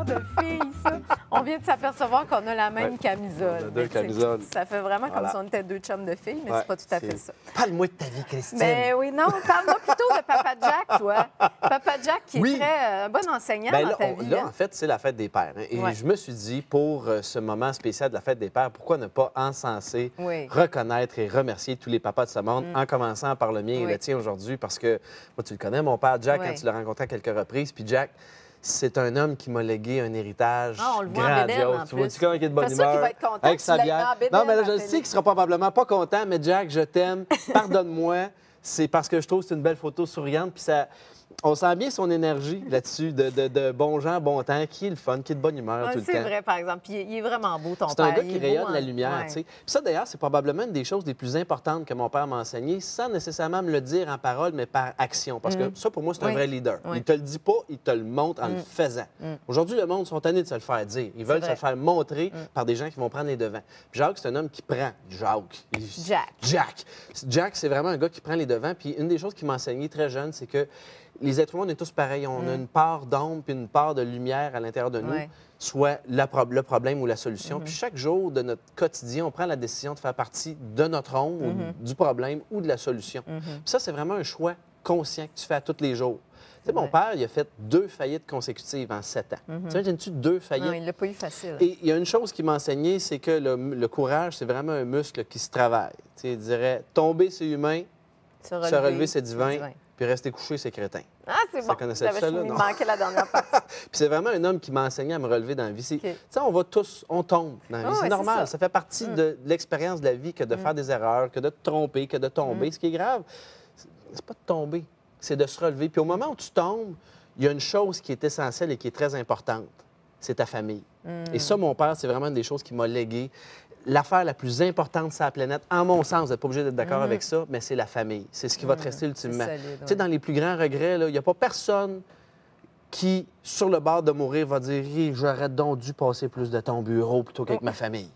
genre de fille, ça? On vient de s'apercevoir qu'on a la même camisole. On a deux camisoles. Ça fait vraiment comme Voilà. si on était deux chums de filles, mais Ouais, c'est pas tout à fait ça. Parle-moi de ta vie, Christine. Mais oui, non, parle-moi plutôt de Papa Jack, toi. Papa Jack qui Oui. est très bon enseignant Ben dans là, ta vie. là, hein? en fait, c'est la fête des pères. Hein. Et Ouais. je me suis dit, pour ce moment spécial de la fête des pères, pourquoi ne pas encenser, Oui. reconnaître et remercier tous les papas de ce monde, en commençant par le mien et Oui. le tien aujourd'hui, parce que moi, tu le connais, mon père Jack, Oui. quand tu l'as rencontré à quelques reprises. Puis Jack, c'est un homme qui m'a légué un héritage Ah, on le voit en bédaine, en grandiose. Tu vois-tu plus. comment il est de bonne C'est sûr qu'il humeur? va être content Avec que sa tu l'aies bière. mis en bédaine Non, mais là, à je la sais télé. qu'il sera probablement pas content, mais Jack, je t'aime. Pardonne-moi. C'est parce que je trouve que c'est une belle photo souriante. Puis ça, on sent bien son énergie là-dessus, de bon gens, bon temps, qui est le fun, qui est de bonne humeur tout le temps. C'est vrai, par exemple. Puis il est vraiment beau, ton père. C'est un gars Il qui est beau, rayonne hein? la lumière, Ouais. tu sais. Puis ça, d'ailleurs, c'est probablement une des choses les plus importantes que mon père m'a enseigné, sans nécessairement me le dire en parole, mais par action. Parce que ça, pour moi, c'est un Oui. vrai leader. Oui. Il te le dit pas, il te le montre en le faisant. Aujourd'hui, le monde sont tannés de se le faire dire. Ils veulent se vrai. le faire montrer par des gens qui vont prendre les devants. Puis Jacques, c'est un homme qui prend. Jack, c'est vraiment un gars qui prend les devants. Puis une des choses qu'il m'a enseigné très jeune, c'est que les êtres humains, on est tous pareils. On a une part d'ombre puis une part de lumière à l'intérieur de nous, Ouais. soit le problème ou la solution. Puis chaque jour de notre quotidien, on prend la décision de faire partie de notre ombre, ou du problème ou de la solution. Puis ça, c'est vraiment un choix conscient que tu fais à tous les jours. Tu sais, mon père, il a fait 2 faillites consécutives en 7 ans. Tu imagines-tu 2 faillites? Non, il l'a pas eu facile. Et il y a une chose qui m'a enseigné, c'est que le courage, c'est vraiment un muscle qui se travaille. Tu sais, il dirait, tomber, c'est humain, se relever, c'est divin, puis rester couché, c'est crétin. Ah, c'est Ça bon. connaissait J'avais ça, là, fini, non? il manquait la dernière partie. Puis c'est vraiment un homme qui m'a enseigné à me relever dans la vie. OK. Tu sais, on va tous, on tombe dans la vie. Ah ouais, c'est c'est normal. ça. Ça fait partie de l'expérience de la vie que de faire des erreurs, que de te tromper, que de tomber. Ce qui est grave, c'est pas de tomber, c'est de se relever. Puis au moment où tu tombes, il y a une chose qui est essentielle et qui est très importante. C'est ta famille. Et ça, mon père, c'est vraiment une des choses qui m'a légué. L'affaire la plus importante sur la planète, en mon sens, vous n'êtes pas obligé d'être d'accord avec ça, mais c'est la famille. C'est ce qui va te rester ultimement. solide, Tu sais, ouais. dans les plus grands regrets, là, il n'y a pas personne qui, sur le bord de mourir, va dire hey, « J'aurais donc dû passer plus de temps au bureau plutôt qu'avec ma famille. »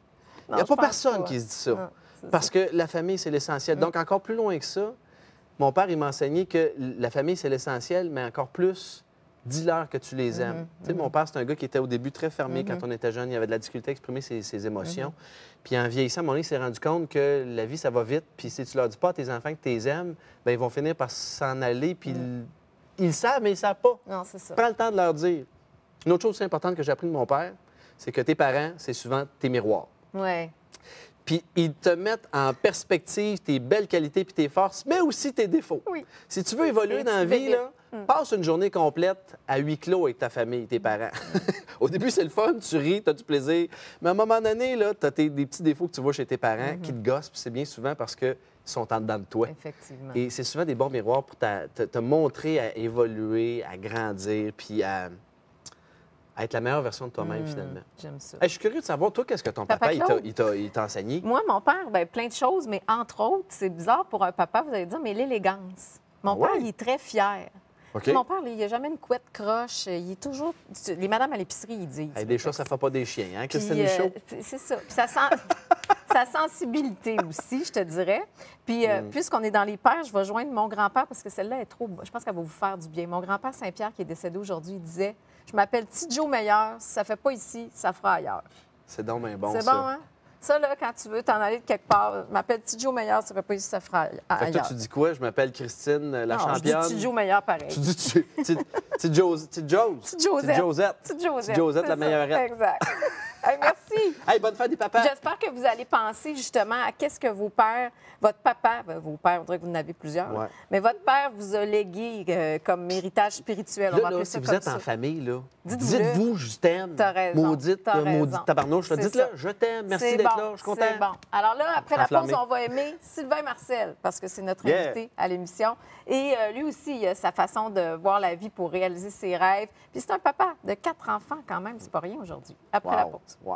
Il n'y a je pas pense personne pas. qui se dit ça. Non, c'est Parce que la famille, c'est l'essentiel. Donc, encore plus loin que ça, mon père, il m'a enseigné que la famille, c'est l'essentiel, mais encore plus, dis-leur que tu les aimes. Tu sais, mon père, c'est un gars qui était au début très fermé quand on était jeune. Il avait de la difficulté à exprimer ses émotions. Puis en vieillissant, à un moment donné, il s'est rendu compte que la vie, ça va vite. Puis si tu leur dis pas à tes enfants que tu les aimes, bien, ils vont finir par s'en aller. Puis ils le savent, mais ils ne savent pas. Non, c'est ça. Prends le temps de leur dire. Une autre chose aussi importante que j'ai appris de mon père, c'est que tes parents, c'est souvent tes miroirs. Oui. Puis ils te mettent en perspective tes belles qualités puis tes forces, mais aussi tes défauts. Oui. Si tu veux évoluer Les dans la petits vie, bébés. là, passe une journée complète à huis clos avec ta famille, tes parents. Au début, c'est le fun, tu ris, tu as du plaisir. Mais à un moment donné, tu as des petits défauts que tu vois chez tes parents qui te gossent, puis c'est bien souvent parce qu'ils sont en dedans de toi. Effectivement. Et c'est souvent des bons miroirs pour te montrer à évoluer, à grandir, puis à être la meilleure version de toi-même, finalement. J'aime ça. Hey, je suis curieux de savoir, toi, qu'est-ce que ton Papa papa, Claude? il t'a enseigné? Moi, mon père, bien, plein de choses, mais entre autres, c'est bizarre pour un papa, vous allez dire, mais l'élégance. Mon Ah ouais? père, il est très fier. OK. Mon père, il n'a jamais une couette croche. Il est toujours. Les madames à l'épicerie, ils disent. Hey, des choses, ça ne fait pas des chiens, hein, Puis, Christine Michaud? c'est ça. Puis sa sensibilité aussi, je te dirais. Puis, puisqu'on est dans les pères, je vais joindre mon grand-père parce que celle-là est trop. Je pense qu'elle va vous faire du bien. Mon grand-père Saint-Pierre, qui est décédé aujourd'hui, il disait je m'appelle Petit Joe Meilleur. Si ça ne fait pas ici, ça fera ailleurs. C'est donc bien bon, C'est ça. bon, hein? Ça, là, quand tu veux t'en aller de quelque part, je m'appelle Petit Joe Meilleur, ça ne fait pas ici, ça fera Fait que toi, ailleurs. tu dis quoi? Je m'appelle Christine, la Non, je championne. dis Petit Joe Meilleur pareil. Tu dis Petite Josette. Petite Josette. Petite Petite Josette, la c'est ça. meilleurette. Exact. Hey, merci. Hey, bonne fête des papas! J'espère que vous allez penser justement à qu'est-ce que vos pères, votre papa, vos pères, on dirait que vous en avez plusieurs, là, Ouais. mais votre père vous a légué comme héritage spirituel. On va Là, appeler là, ça si vous comme êtes ça. en famille, là, Dites-vous-le. dites-vous je t'aime. T'as raison, Maudite, t'as raison. maudite tabarnouche. C'est Dites-le, ça. je t'aime. Merci C'est d'être bon, là. Je suis content. C'est bon. Alors là, après la pause, Enflammé. on va aimer Sylvain Marcel, parce que c'est notre Yeah. invité à l'émission. Et lui aussi, il a sa façon de voir la vie pour réaliser ses rêves. Puis c'est un papa de 4 enfants quand même, c'est pas rien aujourd'hui. Après la Wow. pause. Wow.